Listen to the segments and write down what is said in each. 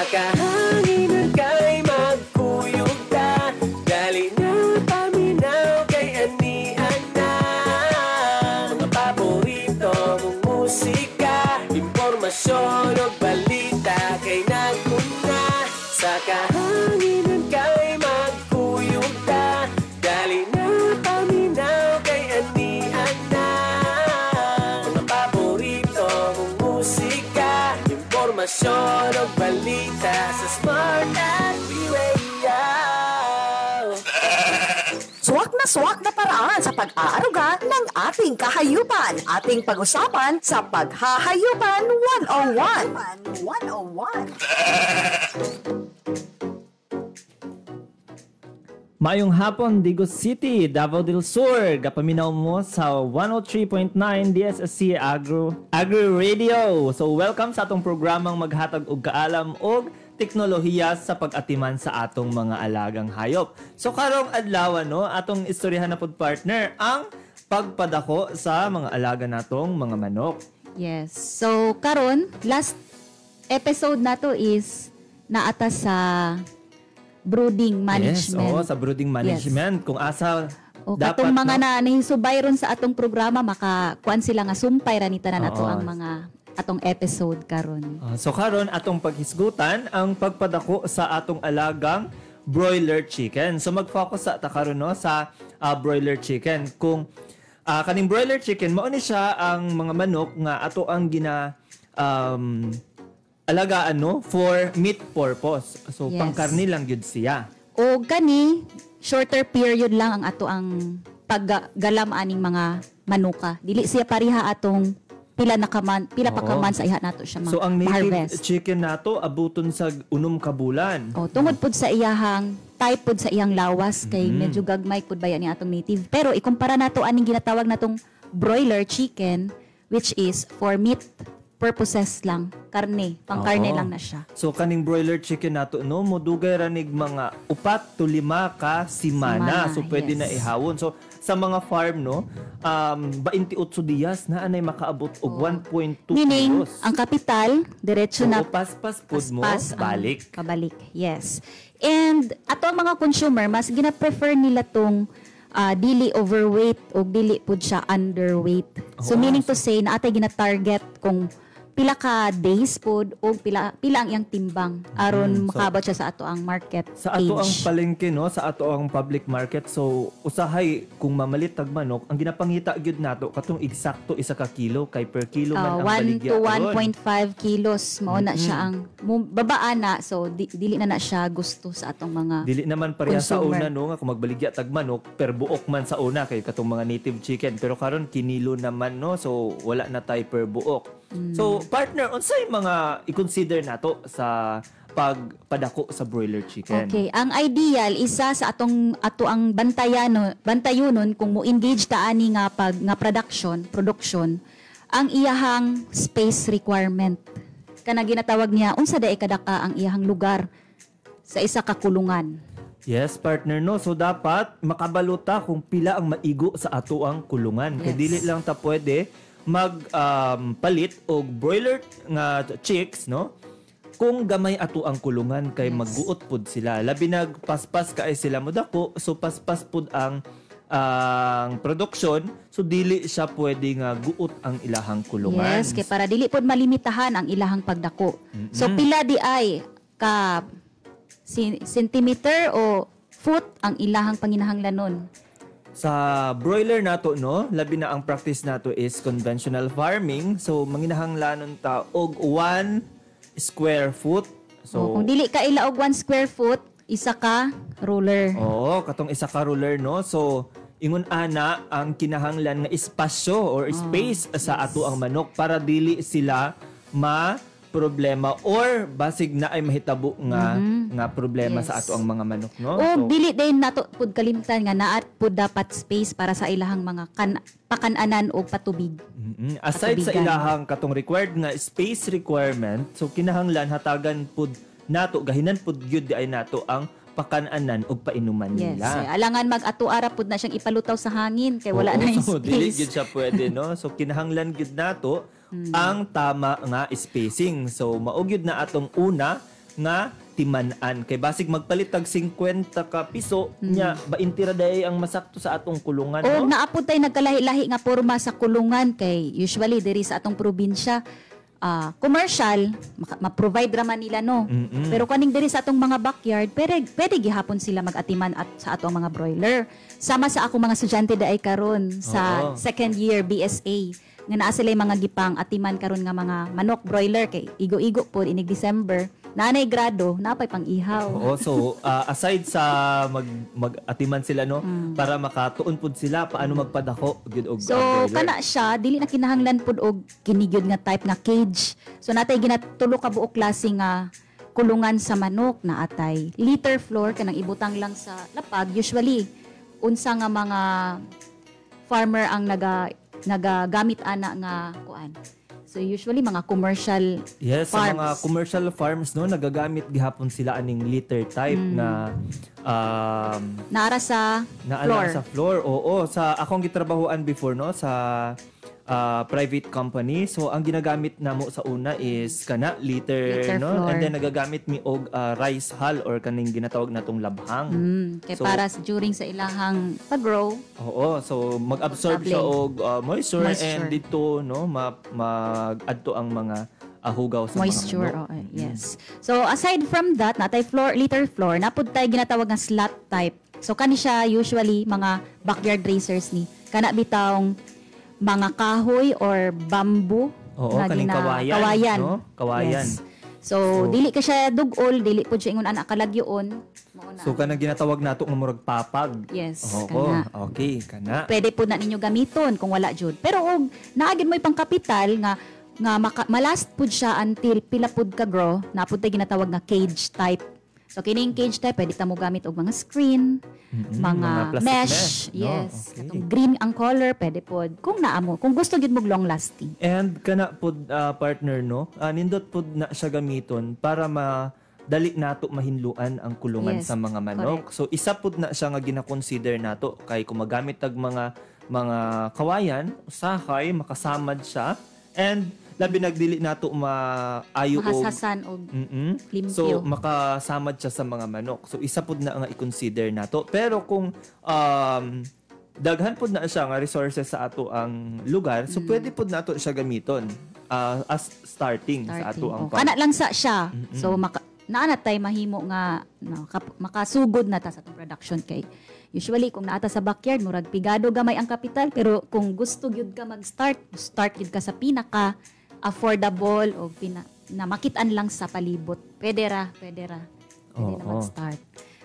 kahanginan kay magkuyog ta, dali na paminaw kay anian na. Mga paborito mong musika, impormasyon o balita kay naguna. Sa kahanginan kay magkuyog ta, dali na paminaw kay anian na. Mga paborito mong musika, impormasyon o balita sa Smart Radio. Swak na paraan sa pag-aaruga ng ating kahayupan. Ating pag-usapan sa Paghahayupan 101. 101. Mayong hapon, Digos City, Davao del Sur. Gapaminaw mo sa 103.9 DSSC Agro Radio. So welcome sa atong programang maghatag og kaalam og teknolohiya sa pag-atiman sa atong mga alagang hayop. So karong adlaw no, atong istoryahan na pod partner ang pagpadako sa mga alaga natong mga manok. Yes. So karon last episode nato is naata sa brooding management. Yes, sa brooding management. Yes. Kung asa dapat katong mga na nahisubay ron sa atong programa makakuan sila nga sumpay ranita na nato ang mga atong episode karon. So karon atong paghisgutan ang pagpadako sa atong alagang broiler chicken. So mag-focus sa ta karon no sa broiler chicken. Kung kaning broiler chicken mao ni siya ang mga manok nga ato ang alagaan no for meat purpose. So pangkarni lang gyud siya. O gani shorter period lang ang ato ang paggalam aning mga manuka. Dili siya pariha atong pila pa kaman sa iha nato siya so ang native chicken nato abuton sa 6 ka bulan. Tungod pud sa iyahang type pud sa iyang lawas kay medyo gagmay pud bayan ni atong native. Pero ikumpara nato aning ginatawag natong broiler chicken which is for meat purposes lang, karne, pangkarne lang na siya. So kaning broiler chicken nato no modugay ranig mga 4 to 5 ka simana. So pwede na ihawon. So sa mga farm no 28 días na anay makaabot og 1.2 meaning kilos. ang kapital diretso na paspas pud mo balik. Kabalik. Yes. And ato ang mga consumer mas gina-prefer nila tong dili overweight o dili pud siya underweight. So meaning to say na atay gina-target kung pila ka days pod o pila ang iyang timbang aron makabot siya sa ato ang market sa ato ang palengke no, sa ato ang public market. So usahay kung mamalit tag manok ang ginapangita gyud nato katong eksakto 1 ka kilo kay per kilo man ang baligya 1 to 1.5 kilos mao na siya ang babaan na. So dili na siya gusto sa atong mga dili naman pareha sa consumer. una no nga kung magbaligya tag manok per buok man sa una kay katong mga native chicken pero karon kinilo naman no, so wala na tay per buok. So partner, unsay mga i-consider nato sa pagpadako sa broiler chicken? Okay, ang ideal isa sa ato ang bantayonon kung mo engage ta ani nga production ang iyahang space requirement. Kana ginatawag niya unsa daay kadaka ang iyahang lugar sa isa ka kulungan. Yes, partner no. So dapat makabaluta kung pila ang maigo sa ato ang kulungan. Kay dili lang ta pwede palit og broiler nga chicks no kung gamay ato ang kulungan kay magguot pud sila labi nagpaspas kaay sila mo dako so paspas pud ang production so dili siya pwede nga guot ang ilahang kulungan. Yes, kay para dili pud malimitahan ang ilahang pagdako. So pila di ay ka centimeter o foot ang ilahang panginahanglanon. Sa broiler nato no, labi na ang practice nato is conventional farming. So manginahanglanon ta og 1 square foot. So kung dili ka ila og 1 square foot, isa ka ruler. katong isa ka ruler no. So ingon ana ang kinahanglan nga espasyo or space sa ato ang manok para dili sila problema or basig na ay mahitabo nga problema sa ato ang mga manok no. O dili din nato pud kalimtan nga naat pud dapat space para sa ilahang mga pakananan o patubig. Aside sa ilahang katong required nga space requirement, so kinahanglan hatagan pud nato gahinan pud gyud di ay nato ang pakananan og painuman nila. Yes, alangan mag-atuara pud na siyang ipalutaw sa hangin kay wala na yung so, space. Dili gyud siya pwede no. So kinahanglan gyud nato ang tama nga spacing. So mao gyud na atong una nga timan-an. Kay basig magpalit tag 50 ka piso nya 20 ra day ang masakto sa atong kulungan, O no? naapod tay nagkalahi-lahi nga porma sa kulungan kay usually diri sa atong probinsya commercial ma-provide ra man nila no. Pero kaning diri sa atong mga backyard pwede gihapon sila mag-atiman at sa atong mga broiler. Sama sa akong mga estudyante daay karon sa second year BSA nga naa sila mga gipang atiman karon nga mga manok broiler kay igo-igo po inig December nanay grado napay pang ihaw. Oo, so aside sa mag-atiman sila no para makatuon pud sila paano magpadako gyud og So broiler. kana siya dili na kinahanglan pud og kinigyod nga type nga cage. So natay ginatulo ka buok klase nga kulungan sa manok na atay litter floor kanang ibutang lang sa lapag usually unsa nga mga farmer ang nagagamit ana nga kuan. So usually mga commercial Yes, sa farms. mga commercial farms no nagagamit gihapon sila aning litter type na Naara sa naala floor. sa floor. Oo, sa akong gitrabahuan before no sa private company. So ang ginagamit namo sa una is kana Litter no floor. and then nagagamit mi og rice hull or kaning ginatawag natong labhang. Kay So, para during sa ilahang pag-grow. Oo, so mag-absorb siya og moisture, Moisture. and dito no mag-adto ang mga hugaw sa Moisture, mga manok. yes. So aside from that, natay litter floor, napud tay ginatawag nga slat type. So kani siya usually mga backyard racers ni. Kana bitawng mga kahoy or bamboo Oo, nga kaning kawayan, no? Kawayan. Yes. So, dili ka siya dugol, dili pud siya ingon ana kalagyoon. Mao na. So kanang ginatawag nato nga murag papag. Yes, Oo, kana. okay, kana. Pwede po na ninyo gamiton kung wala jud. Pero og naagid mo ipang kapital nga malast pud siya until pila pud ka grow, napud tay ginatawag nga cage type. So kining cage type pwede ta mo gamit og mga screen, mga plastic mesh, no? yes. Okay. Katong green ang color pwede pod kung naa mo, kung gusto gyud mo long lasting. And kana pod partner no, nindot pod na siya gamiton para dali nato mahinluan ang kulungan Yes, sa mga manok. So isa pod na siya nga gina-consider nato kay kung magamit tag mga kawayan, usahay makasamad siya and labi nagdili nato maayo og Mahasasan og limpyo. So makasamad siya sa mga manok. So isa pud na nga i-consider nato. Pero kung daghan pud na siya nga resources sa ato ang lugar, so pwede pud nato siya gamiton as starting sa ato ang Kana lang sa siya. So naa na tay mahimo nga makasugod na ta sa atong production kay usually kung naata sa backyard murag pigado gamay ang kapital pero kung gusto gyud ka start gyud ka sa pinaka affordable o na makitaan lang sa palibot. Pwede ra na mag-start.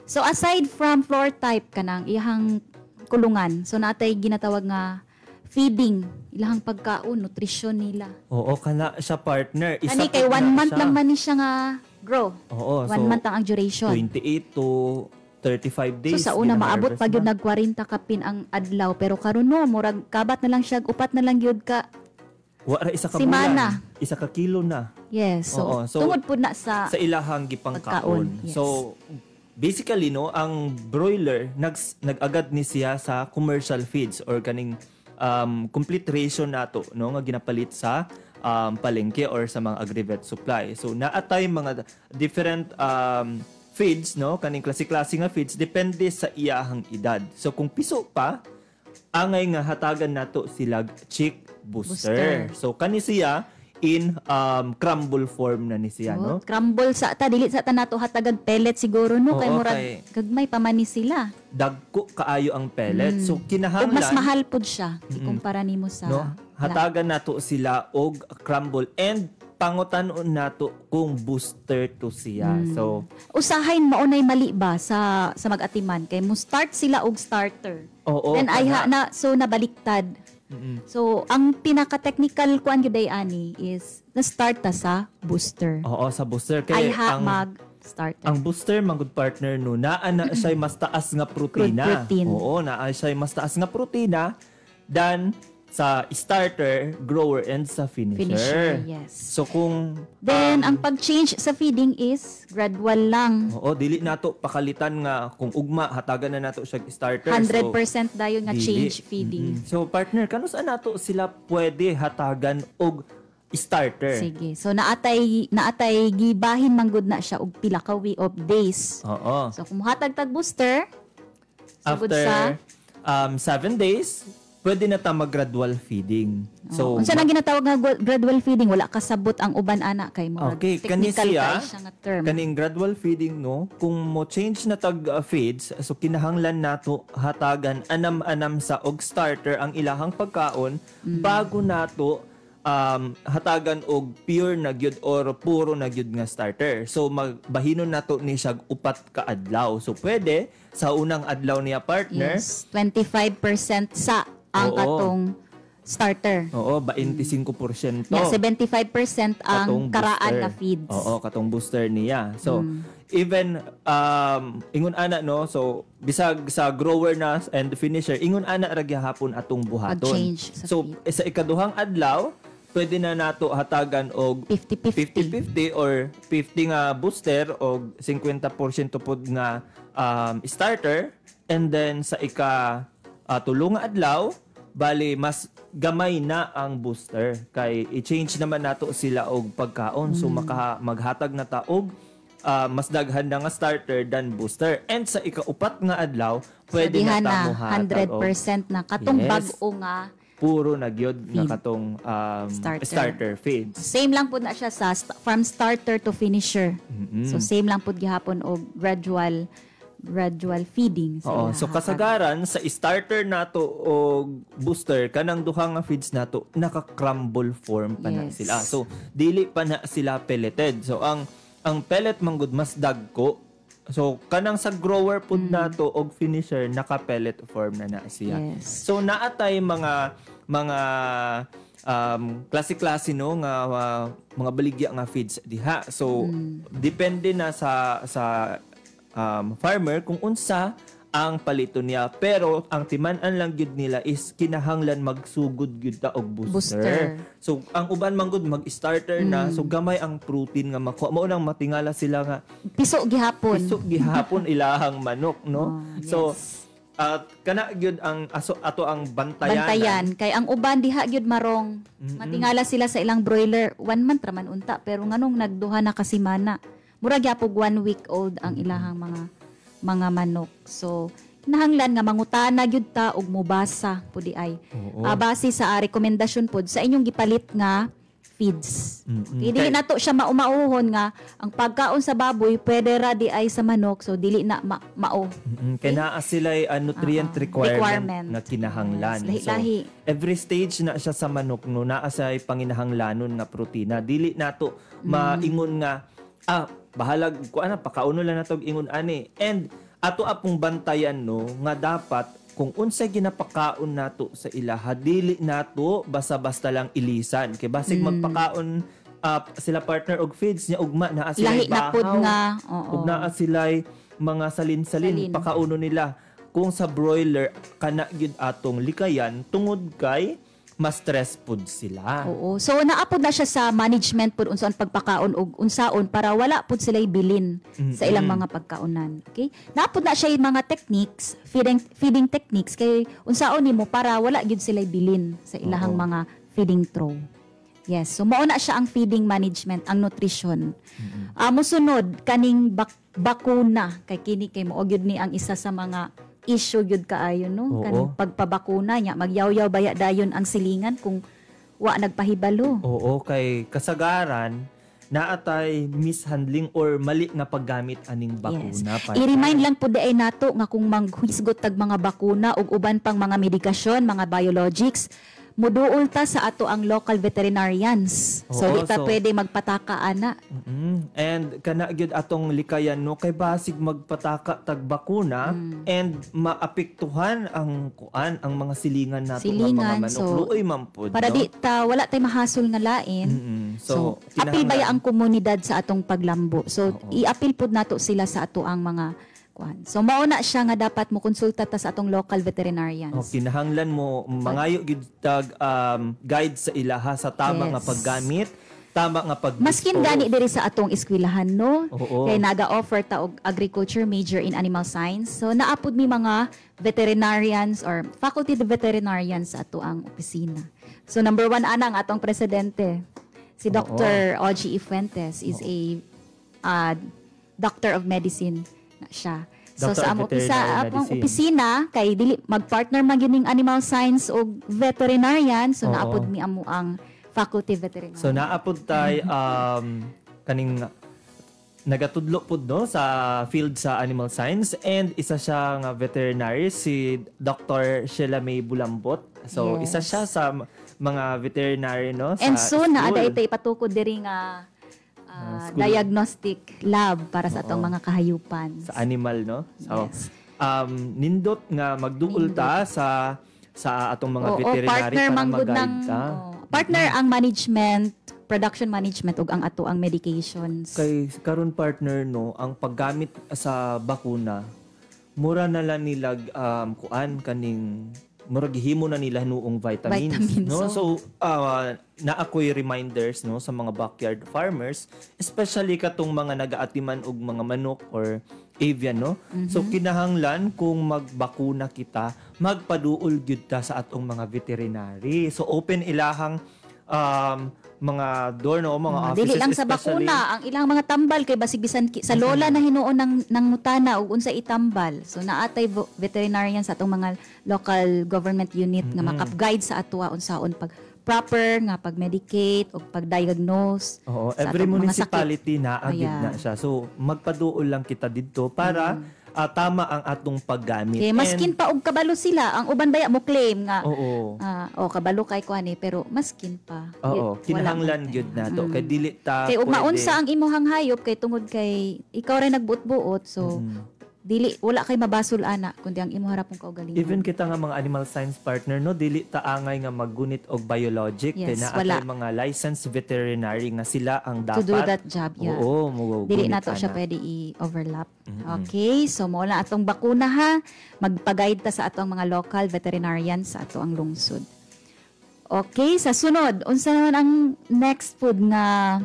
So aside from floor type kanang ihang kulungan, so natay ginatawag nga feeding, ilahang pagkaon, nutrition nila. Oo, kana siya partner. Isa Kani kay pud 1 na month siya. lang man ni siya nga grow. Oo, 1 month ang duration. 28 to 35 days. So sa una maabot gina-harvest pa gyud na. nag 40 kapin ang adlaw pero karon no murag kabat na lang siya upat na lang gyud ka. Wala isa ka Simana. bulan. Isa ka kilo na. Yes. So, Oo, so, tungod pud na sa Sa ilahang gipangkaon. Pagkaon, yes. So basically no, ang broiler nag-agad ni siya sa commercial feeds or kaning complete ration nato no nga ginapalit sa palengke or sa mga agri-vet supply. So naatay mga different feeds no kaning klase-klase nga feeds depende sa iyahang edad. So kung piso pa angay nga hatagan nato sila chick booster. So kani siya in crumble form na ni siya no. crumble sa ta dili sa ta nato hatagag pellet siguro no kay Oo, murag kay- gagmay pa man ni sila. Dagko kaayo ang pellet. So Ug kinahanglan mas mahal pud siya ikumpara nimo sa no hatagan nato sila og crumble and pangutan-on nato kung booster to siya. So usahayn maunay mali ba sa mag-atiman kay mo start sila og starter. oo. Then ay kana. so nabaliktad. So ang pinaka-technical kuan gyud ay ani is na-start ta sa booster. Oo, sa booster Ay kay mag-starter. ang booster man good partner no naa na siya mas taas nga protina. protein. Oo, naa siya mas taas nga protina than sa starter, grower and sa Finisher, finisher. yes. So kung Then ang pag-change sa feeding is gradual lang. oo, dili nato pakalitan nga kung ugma hatagan na nato siya starter. 100% So, dayon nga dili. change feeding. So partner, kanus nato sila pwede hatagan og starter. Sige. So naatay gibahin manggod na siya og pila ka week of days. Oo. So kung muhatag tag booster, sugod After sa 7 days, pwede na ta mag-gradual feeding. So, unsa nang ginatawag nga gradual feeding, wala kasabot ang uban ana kay mo. okay, kani technical siya, kay siya nga term. kaning gradual feeding, no, kung mo change na tag feeds, so kinahanglan nato hatagan anam-anam sa og starter ang ilahang pagkaon bago nato hatagan og pure na gyud or puro na gyud nga starter. So magbahinon nato ni siya upat ka adlaw. So pwede sa unang adlaw niya partner. Yes, 25% sa ang Oo. katong starter. Oo, 25%. Yeah, 75% ang katong karaan booster. na feeds. Oo, katong booster niya. So, even ingon ana no, so bisag sa grower na and finisher, ingon ana ra gyapon atong buhaton. Mag-change sa So, sa ikaduhang adlaw, pwede na nato hatagan og 50-50. 50-50 or 50 nga booster o 50% pod nga starter, and then sa tulong nga adlaw bali mas gamay na ang booster kay i-change naman nato sila og pagkaon, so maghatag na ta og mas daghan na nga starter than booster, and sa ikaupat nga adlaw pwede Sabihan na ta na mohatag og 100% na katong Yes. bag-o nga puro na gyud nga Feed. katong Starter. starter feeds. same lang pud na siya sa from starter to finisher. So same lang pud gihapon og gradual feeding. Oo, so kasagaran sa starter nato o booster kanang duha nga feeds nato naka-crumble form pa na Yes. sila. So dili pa na sila pelleted. So ang pellet manggod mas dagko. So kanang sa grower pud nato og finisher naka-pellet form na siya. Yes. So naatay mga klase-klase no nga mga baligya nga feeds diha. So depende na sa farmer kung unsa ang palito niya, pero ang timan-an lang gyud nila is kinahanglan magsugod gyud ta og booster. So ang uban man gud mag-starter na, so gamay ang protein nga makuha mo nang matingala sila nga piso gihapon. piso gihapon ilahang manok no. Yes. So kana gyud ang ato ang Bantayan kay ang uban diha gyud marong matingala sila sa ilang broiler 1 month ra man unta, pero nganong nagduha na kasimana mura gyapog 1 week old ang ilahang mga manok. So nahanglan nga mangutana gyud ta og mobasa pudi ay base sa rekomendasyon pod sa inyong gipalit nga feeds. Okay, dili nato siya maumauhon nga ang pagkaon sa baboy pwede ra di ay sa manok, so dili na mao. Kaya naa sila nutrient requirement na Yes, kinahanglan. lahi-lahi. So, every stage na siya sa manok no, naa sa panginahanglanon nga protina. Dili nato maingon nga bahalag pakauno lang nato ingon ani. And ato apong bantayan no nga dapat kung unsay ginapakaon nato sa ilaha, dili nato basta-basta lang ilisan. Kay basig magpakaon sila partner og feeds niya ugma naa sila Lahi na pod nga. Oo. ug naa sila mga salin-salin pakauno nila. Kung sa broiler kana gyud atong likayan tungod kay mas stress pod sila. Oo. So naapod na siya sa management pod unsaon pagpakaon og unsaon para wala pod sila bilin sa ilang mga pagkaonan. Okay? Naapod na siya yung mga techniques, feeding techniques kay unsaon nimo para wala gyud sila bilin sa ilahang mga feeding trough. Yes. So mao na siya ang feeding management, ang nutrition. Mosunod kaning bakuna kay kini kay mao gyud ni ang isa sa mga issue gyud kaayo no, kaning pagpabakuna nya magyaw-yaw baya dayon ang silingan kung wa nagpahibalo. Oo, kay kasagaran naatay mishandling or mali nga paggamit aning bakuna. Yes. I-remind lang po ay nato nga kung manghisgot tag mga bakuna ug uban pang mga medikasyon, mga biologics, muduol ta sa ato ang local veterinarians. So di ta pwede magpataka ana. And kana gyud atong likayan no, kay basig magpataka tag bakuna and maapektuhan ang mga silingan nato nga mga manok. So, luoy man pod, para no? di ta wala tay mahasol nga lain. So apil baya ang komunidad sa atong paglambo. So i-apil pod nato sila sa ato ang mga kuan. So mao na siya nga dapat mo konsulta ta sa atong local veterinarians. Kinahanglan mo mangayo gyud tag guide sa ilaha sa tama nga paggamit, tama nga pag Maskin gani diri sa atong eskwelahan no. Oo. Kay naga-offer ta og agriculture major in animal science. So naapod mi mga veterinarians or faculty of veterinarians sa ato ang opisina. So number 1 ana ang atong presidente. Si Dr. Ogie Fuentes is a doctor of medicine na siya. So Doctor sa of among Veterinary Medicine. opisina kay dili magpartner man gining animal science o veterinarian, so Oo. naapod mi amo ang faculty veterinary. So naapod tay kaning nagatudlo pud no sa field sa animal science, and isa siya nga veterinary, si Dr. Sheila May Bulambot. So Yes. isa siya sa mga veterinary no sa And soon na school. ada ita ipatukod diri nga School. diagnostic lab para sa atong mga kahayupan. sa animal no. So Yes. nindot nga magduol ta sa atong mga Oo, veterinary partner para manggod mag-guide ng ta. partner ang management, production management ug ang ato ang medications. Kay karon partner no, ang paggamit sa bakuna mura na lang nila kuan kaning mura gihimo na nila nuong vitamins, Vitamins, no. oh. So na ako'y reminders no sa mga backyard farmers, especially katong mga nagaatiman og mga manok or avian no. So kinahanglan kung magbakuna kita, magpaduol gyud ta sa atong mga veterinary. So open ilahang mga door no, mga offices, Dili lang sa especially- bakuna, ang ilang mga tambal kay basig bisan sa lola na hinuon ng mutana ug unsa itambal. So naatay veterinarian sa atong mga local government unit nga makap-guide sa ato unsaon pag proper nga pag-medicate o pag-diagnose. Oo, sa every atong mga municipality na agid Ayan. na siya. So magpaduol lang kita didto para tama ang atong paggamit. Okay, maskin pa og kabalo sila, ang uban baya mo claim nga Oo. kabalo kay kuan pero maskin pa. Oo, Wala kinahanglan man gyud tayo. nato kay dili ta Kay ug pwede- maunsa ang imuhang hayop kay tungod kay ikaw ray nagbuot-buot, so dili wala kay mabasol ana kundi ang imo harapong kaugalingon. Even kita nga mga animal science partner no, dili ta angay nga maggunit og biologic, kay Yes, naa wala. tay mga licensed veterinary nga sila ang dapat to do that job, yeah. Oo, mo Dili nato siya pwede i-overlap. Okay, so mo na atong bakuna ha. Magpa-guide ta sa atong mga local veterinarians sa ato ang lungsod. Okay, sa sunod, unsa naman ang next food nga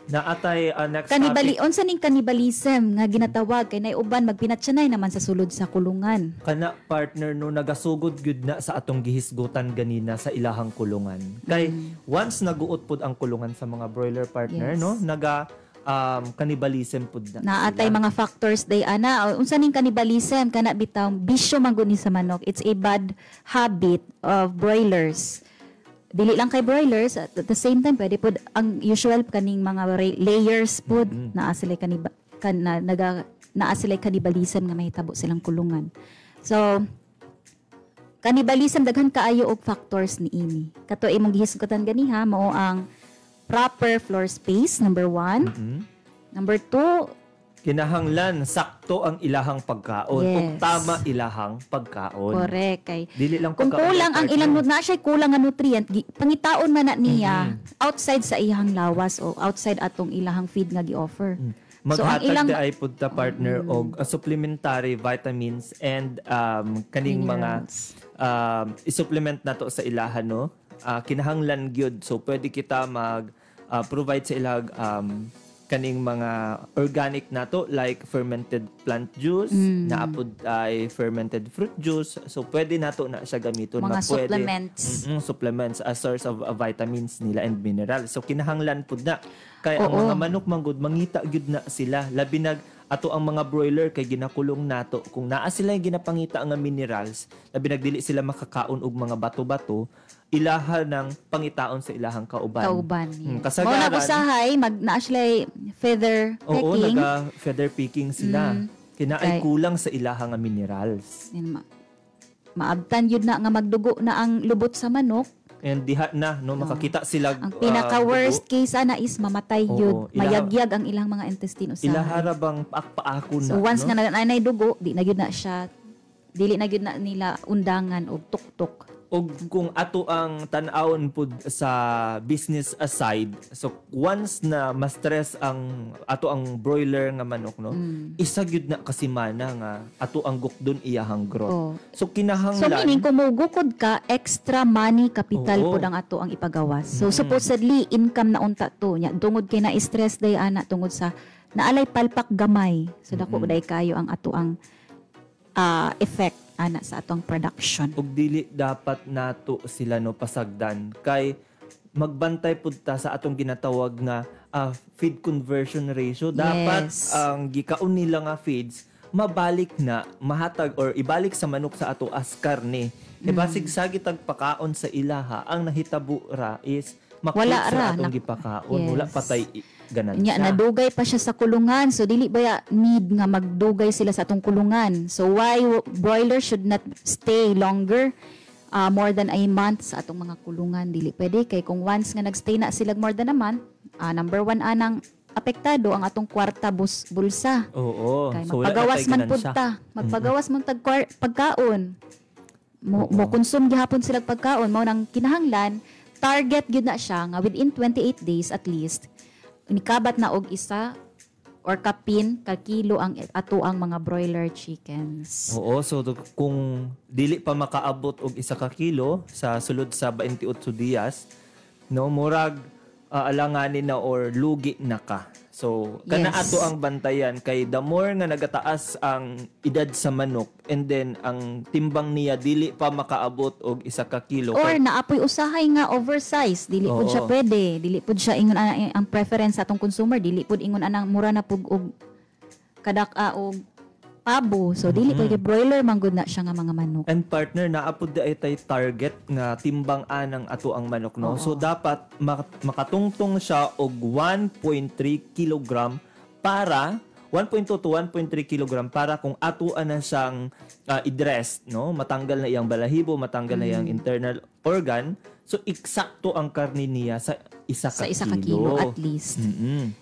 naatay next kanibali, topic. unsa ning cannibalism nga ginatawag kay nay uban magpinatsanay naman sa sulod sa kulungan. Kana partner no, nagasugod gyud na sa atong gihisgutan ganina sa ilahang kulungan. Kay once naguot pud ang kulungan sa mga broiler partner Yes. no, naga cannibalism pud na. Naatay sila. mga factors day ana. Unsa ning cannibalism kana bitaw bisyo man gud ni sa manok. It's a bad habit of broilers. Dili lang kay broilers, at the same time pwede pod ang usual kaning mga layers pod naa sila naa sila cannibalism nga mahitabo silang kulungan. So cannibalism daghan kaayo og factors ni ini. Kato imong gihisgutan ganiha mao ang proper floor space, number 1. Number 2, Kinahanglan sakto ang ilahang pagkaon ug Yes. tama ilahang pagkaon. correct kay Dili lang kung pagkaon, kulang ang partner. ilang na siya kulang nga nutrient, pangitaon man na niya outside sa ihang lawas o outside atong ilahang feed nga gi-offer. So ang Maghatag ilang ay pud ta partner og supplementary vitamins and kaning mga i-supplement nato sa ilahan no. Kinahanglan gyud, so pwede kita mag provide sa ilag kaning mga organic nato like fermented plant juice, naapod ay fermented fruit juice. So pwede nato na siya gamiton, Mga pwede supplements. supplements as source of vitamins nila and minerals. So kinahanglan pud na kay ang Oo. mga manok manggod mangita gyud na sila, labi nag ato ang mga broiler kay ginakulong nato, kung naa sila yung ginapangita nga minerals, labi nagdili sila makakaon og mga bato-bato, ilaha ng pangitaon sa ilahang kauban. Kauban. Hmm, Yes. Mao na kasagaran- usahay naa sila feather Oo, pecking. naga feather picking sila. Kinaay Kay- kulang sa ilahang nga minerals. Yan, maabtan yun na nga magdugo na ang lubot sa manok. And diha na no makakita sila Ang pinaka worst case ana is mamatay Oo, yun. ilaha- Mayagyag ang ilang mga intestine usahay. ilaharabang paakpaako na. So once no? nga nanay dugo, di na gyud na siya dili na gyud na nila undangan og tuktok. Og kung ato ang tan-awon pud sa business aside, so once na ma-stress ang ato ang broiler nga manok no, isa gyud na kasimana nga ato ang gukdon iyahang growth. Oh. So So kinahanglan meaning kung mogukod ka, extra money capital Oo. pud ang ato ang ipagawas. So supposedly income na unta to nya tungod kay na stress day ana tungod sa naalay palpak gamay. So dako day kayo ang ato ang effect ana sa atong production. og dili dapat nato sila no pasagdan kay magbantay pud ta sa atong ginatawag nga feed conversion ratio. Dapat Yes. ang gikaon nila nga feeds mabalik na mahatag or ibalik sa manok sa ato as karne. Basig sa gitag pakaon sa ilaha, ang nahitabo ra is Wala makita ra, sa atong nak- gipakaon. Yes. Wala patay ganan Nya, siya. nadugay pa siya sa kulungan. So, dili ba need nga magdugay sila sa atong kulungan? So, why broiler should not stay longer more than a month sa atong mga kulungan? Dili pwede. Kay kung once nga nagstay na sila more than a month, number one, anang apektado ang atong kwarta bulsa. Oo. Kay So, wala magpagawas patay man ganan pud siya. ta. Magpagawas man tag pagkaon. Mo consume gihapon sila pagkaon, mao nang kinahanglan target gyud na siya nga within 28 days at least nikabat na og isa or kapin ka kilo ang ato ang mga broiler chickens. Oo, so kung dili pa makaabot og 1 kilo sa sulod sa 28 días, no, murag alanganin na or lugi na ka. So, kana Yes. ato ang bantayan kay the more nga nagataas ang edad sa manok and then ang timbang niya dili pa makaabot og 1 kilo. Or naapoy usahay nga oversize, dili pud Oo. siya pwede, dili pud siya ingon ang preference sa atong consumer, dili pud ingon anang mura na pug og kadak-a og pabo. So dili pud broiler man gud na siya nga mga manok. And partner, naapod da tay target nga timbang anang ato ang manok, no? So dapat makatungtong siya og 1.3 kilogram para 1.2 to 1.3 kilogram para kung ato na siyang i-dress, no? Matanggal na iyang balahibo, matanggal na iyang internal organ. So eksakto ang karne niya sa 1 Sa 1 ka kilo at least.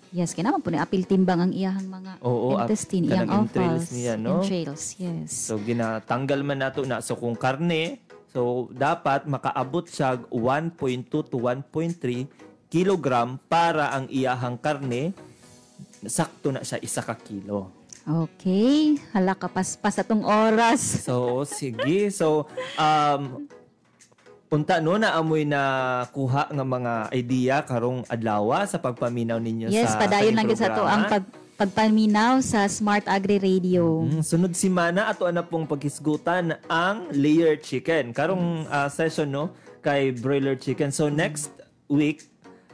Yes, kaya naman po na apil timbang ang iyahang mga Oo, intestine, iyang kanang entrails offals, niya, no? entrails, yes. So ginatanggal man nato na so kung karne, so dapat makaabot siya 1.2 to 1.3 kilogram para ang iyahang karne sakto na siya 1 ka kilo. Okay, hala ka paspas atong oras. So sige, so unta no na amoy na kuha nga mga idea karong adlaw sa pagpaminaw ninyo Yes, sa padayon lang kaning gid sa to programa. ang pagpaminaw sa Smart Agri Radio. Sunod simana ato na pong paghisgutan ang layer chicken. Karong session no kay broiler chicken. So next week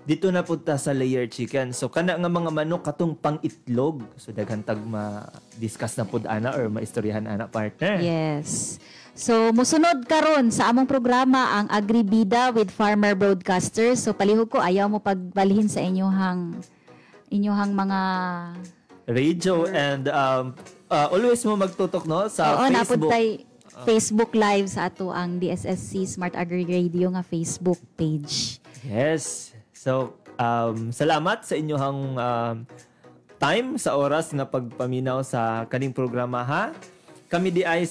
dito na punta sa layer chicken. So kana nga mga manok katong pang-itlog. So daghan tag ma-discuss na pud ana or maistoryahan ana partner. Yes. So, musunod karon sa among programa ang Agribida with Farmer Broadcaster. So, palihog ko, ayaw mo pagbalihin sa inyong mga... Radio and always mo magtutok no sa Oo, napod Facebook. tay Facebook Live sa ato ang DSSC Smart Agri Radio nga Facebook page. Yes. So, salamat sa inyong time sa oras nga pagpaminaw sa kaning programa ha. Kami di ay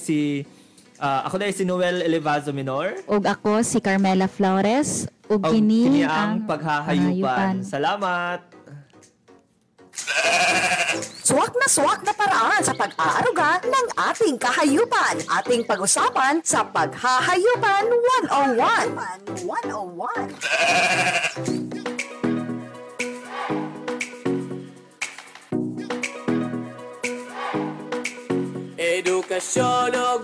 ako si Noel Elevazo Minor. Ug ako si Carmela Flores. Ug kini ang paghahayupan. Salamat. Suwak na paraan sa pag-aaruga ng ating kahayupan. Ating pag-usapan sa Paghahayupan 101. 101. Edukasyon og